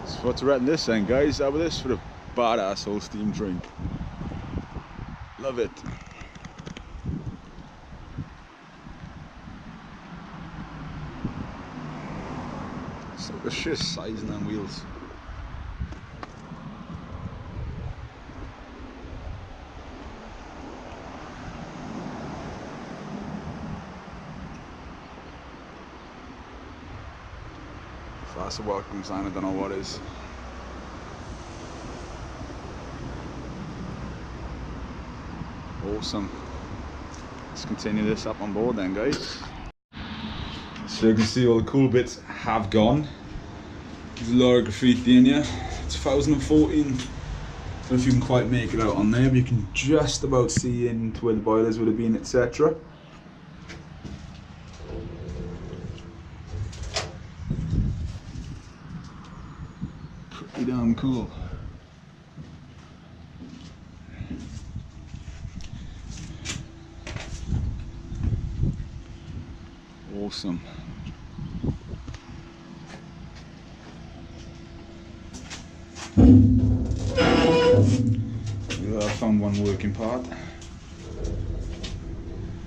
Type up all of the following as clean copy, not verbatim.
So what's rating this then, guys? How about this for a badass old steam train? Love it. So the sheer size in them wheels. If that's a welcome sign, I don't know what is. Awesome. Let's continue this up on board then, guys. So you can see all the cool bits have gone. There's a lot of graffiti in here. It's 2014. I don't know if you can quite make it out on there, but you can just about see into where the boilers would have been, etc. Pretty damn cool. Awesome. Yeah, I found one working part.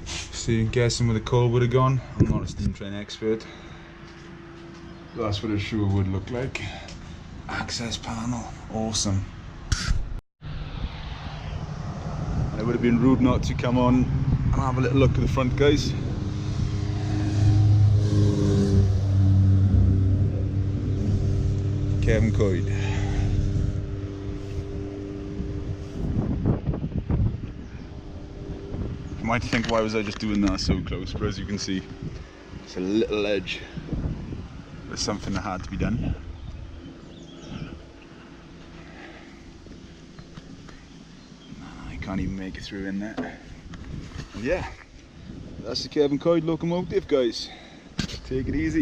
So you're guessing where the coal would have gone. I'm not a steam train expert. But that's what it sure would look like. Access panel, awesome. It would have been rude not to come on and have a little look at the front, guys. Cefn Coed. You might think, why was I just doing that so close? But as you can see, it's a little edge. There's something that had to be done. I can't even make it through in there. And yeah, that's the Cefn Coed locomotive, guys. Take it easy.